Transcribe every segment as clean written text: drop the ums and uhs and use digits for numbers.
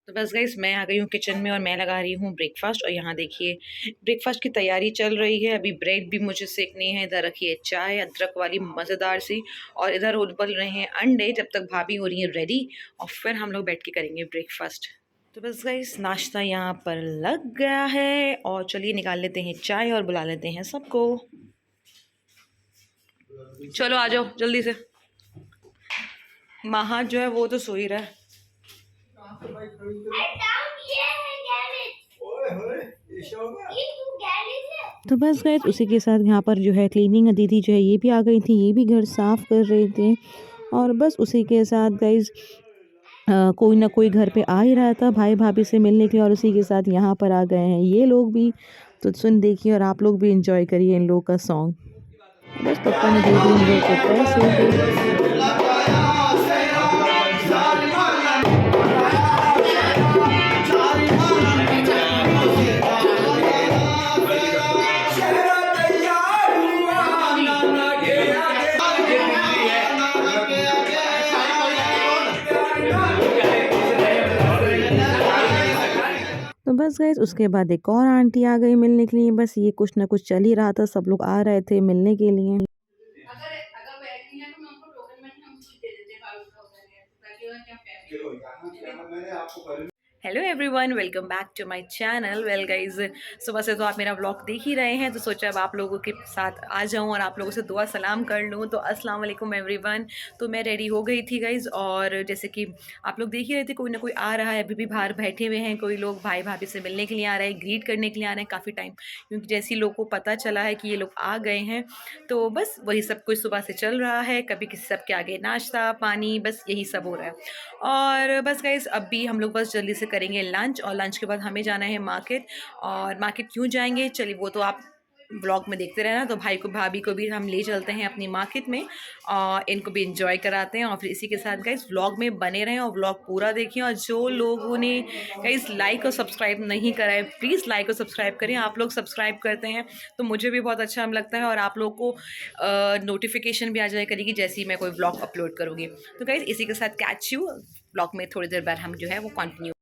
तो बस गाइस मैं आ गई हूँ किचन में और मैं लगा रही हूँ ब्रेकफास्ट। और यहाँ देखिए ब्रेकफास्ट की तैयारी चल रही है। अभी ब्रेड भी मुझे सेकनी है। इधर रखी है चाय अदरक वाली मज़ेदार सी, और इधर उबल रहे हैं अंडे जब तक भाभी हो रही है रेडी, और फिर हम लोग बैठ के करेंगे ब्रेकफास्ट। तो बस गाइस नाश्ता यहाँ पर लग गया है, और चलिए निकाल लेते हैं चाय और बुला लेते हैं सबको। चलो आ जाओ जल्दी से। महा जो है वो तो सो ही रहा है। तो बस गए उसी के साथ यहाँ पर जो है क्लीनिंग दीदी जो है ये भी आ गई थी, ये भी घर साफ कर रहे थे। और बस उसी के साथ गाइज कोई ना कोई घर पे आ ही रहा था भाई भाभी से मिलने के लिए, और उसी के साथ यहाँ पर आ गए हैं ये लोग भी। तो सुन देखिए और आप लोग भी इंजॉय करिए इन लोगों का सॉन्ग। बस पप्पा ने दे दी इन लोगों को पैसे। तो बस गए उसके बाद एक और आंटी आ गई मिलने के लिए। बस ये कुछ ना कुछ चल ही रहा था, सब लोग आ रहे थे मिलने के लिए। Hello everyone, welcome back to my channel. Well guys सुबह से तो आप मेरा व्लॉग देख ही रहे हैं, तो सोचा अब आप लोगों के साथ आ जाऊं और आप लोगों से दुआ सलाम कर लूं। तो अस्सलाम वालेकुम एवरीवन। तो मैं रेडी हो गई थी गाइज, और जैसे कि आप लोग देख ही रहे थे कोई ना कोई आ रहा है। अभी भी बाहर बैठे हुए हैं कोई लोग, भाई भाभी से मिलने के लिए आ रहे हैं, ग्रीट करने के लिए आ रहे हैं काफ़ी टाइम, क्योंकि जैसे ही लोगों को पता चला है कि ये लोग आ गए हैं। तो बस वही सब कुछ सुबह से चल रहा है, कभी किसी सबके आगे नाश्ता पानी, बस यही सब हो रहा है। और बस गाइस अभी हम लोग बस जल्दी से करेंगे लंच, और लंच के बाद हमें जाना है मार्केट। और मार्केट क्यों जाएंगे चलिए वो तो आप ब्लॉग में देखते रहना। तो भाई को भाभी को भी हम ले चलते हैं अपनी मार्केट में, और इनको भी इंजॉय कराते हैं। और फिर इसी के साथ गाइस व्लॉग में बने रहें और व्लॉग पूरा देखें। और जो लोगों ने गाइस लाइक और सब्सक्राइब नहीं करा है प्लीज़ लाइक और सब्सक्राइब करें। आप लोग सब्सक्राइब करते हैं तो मुझे भी बहुत अच्छा लगता है, और आप लोग को नोटिफिकेशन भी आ जाए करेगी जैसे ही मैं कोई व्लॉग अपलोड करूँगी। तो गाइस इसी के साथ कैच यू ब्लॉग में थोड़ी देर बाद हम जो है वो कंटिन्यू।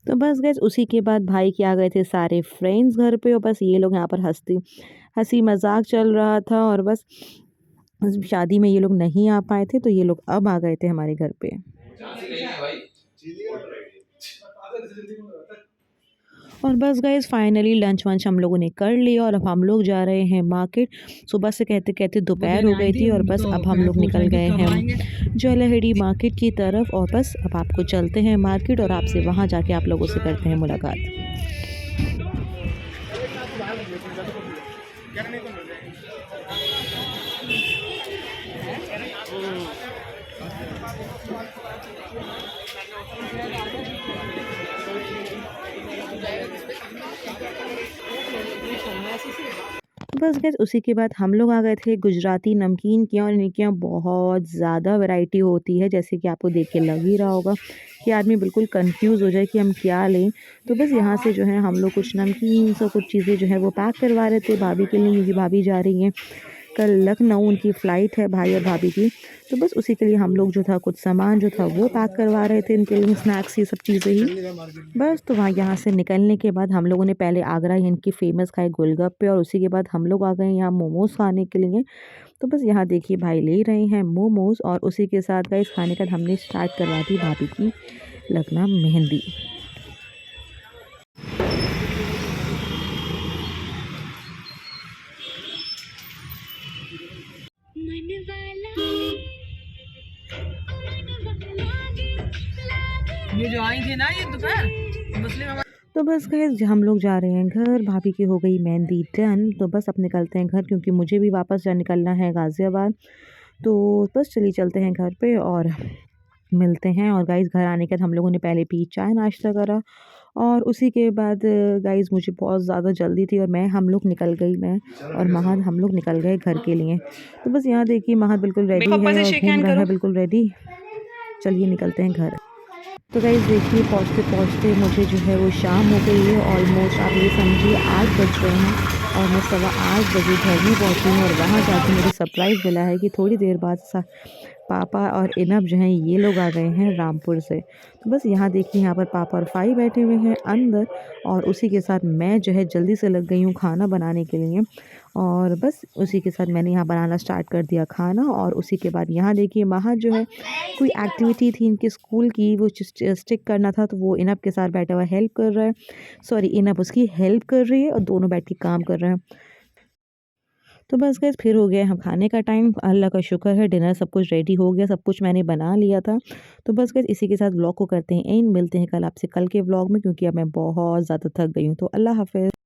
तो बस गैस उसी के बाद भाई के आ गए थे सारे फ्रेंड्स घर पे, और बस ये लोग यहाँ पर हंसी मजाक चल रहा था। और बस शादी में ये लोग नहीं आ पाए थे, तो ये लोग अब आ गए थे हमारे घर पे। और बस गाइस फाइनली लंच वंच हम लोगों ने कर लिया, और अब हम लोग जा रहे हैं मार्केट। सुबह से कहते कहते दोपहर हो गई थी, और बस अब हम लोग निकल गए हैं जौलहड़ी मार्केट की तरफ। और बस अब आपको चलते हैं मार्केट, और आपसे वहाँ जाके आप लोगों से करते हैं मुलाकात। बस गैस उसी के बाद हम लोग आ गए थे गुजराती नमकीन की, और इनके यहाँ बहुत ज़्यादा वैरायटी होती है, जैसे कि आपको देख के लग ही रहा होगा कि आदमी बिल्कुल कंफ्यूज हो जाए कि हम क्या लें। तो बस यहाँ से जो है हम लोग कुछ नमकीन सब कुछ चीज़ें जो है वो पैक करवा रहे थे भाभी के लिए, क्योंकि भाभी जा रही हैं कल लखनऊ, उनकी फ़्लाइट है भाई और भाभी की। तो बस उसी के लिए हम लोग जो था कुछ सामान जो था वो पैक करवा रहे थे इनके लिए, स्नैक्स ये सब चीज़ें ही। बस तो वहाँ यहाँ से निकलने के बाद हम लोगों ने पहले आगरा इनकी फ़ेमस खाए गोलगप्पे, और उसी के बाद हम लोग आ गए यहाँ मोमोज़ खाने के लिए। तो बस यहाँ देखिए भाई ले रहे हैं मोमोज़, और उसी के साथ गाइस खाने का हमने स्टार्ट करवा दी भाभी की लगना मेहंदी। ये जो आई थी ना ये दोपहर मुस्लिम। तो बस गए हम लोग जा रहे हैं घर, भाभी की हो गई मेहंदी डन। तो बस अब निकलते हैं घर, क्योंकि मुझे भी वापस जा निकलना है गाज़ियाबाद। तो बस चलिए चलते हैं घर पे और मिलते हैं। और गाइस घर आने के बाद हम लोगों ने पहले पी चाय नाश्ता करा, और उसी के बाद गाइस मुझे बहुत ज़्यादा जल्दी थी, और हम लोग निकल गई, मैं और महद हम लोग निकल गए घर के लिए। तो बस यहाँ देखिए महद बिल्कुल रेडी है और घूम रहा है बिल्कुल रेडी। चलिए निकलते हैं घर। तो गाइस देखिए पहुँचते पहुँचते मुझे जो है वो शाम हो गई है, ऑलमोस्ट आप ये समझिए 8 बज रहे हैं, और मैं 8:15 बजे घर में पहुँची हूँ। और वहाँ जाके मुझे सरप्राइज़ मिला है कि थोड़ी देर बाद पापा और इनब जो हैं ये लोग आ गए हैं रामपुर से। तो बस यहाँ देखिए यहाँ पर पापा और फाई बैठे हुए हैं अंदर और उसी के साथ मैं जो है जल्दी से लग गई हूँ खाना बनाने के लिए। और बस उसी के साथ मैंने यहाँ बनाना स्टार्ट कर दिया खाना। और उसी के बाद यहाँ देखिए बाहर जो है कोई एक्टिविटी थी इनके स्कूल की, वो स्टिक करना था, तो वो इनब के साथ बैठा हुआ हेल्प कर रहा है। सॉरी, इनब उसकी हेल्प कर रही है और दोनों बैठ के काम कर रहे हैं। तो बस गाइस फिर हो गया हम खाने का टाइम। अल्लाह का शुक्र है डिनर सब कुछ रेडी हो गया, सब कुछ मैंने बना लिया था। तो बस गाइस इसी के साथ व्लॉग को करते हैं एंड मिलते हैं कल आपसे कल के व्लॉग में, क्योंकि अब मैं बहुत ज़्यादा थक गई हूँ। तो अल्लाह हाफ़िज़।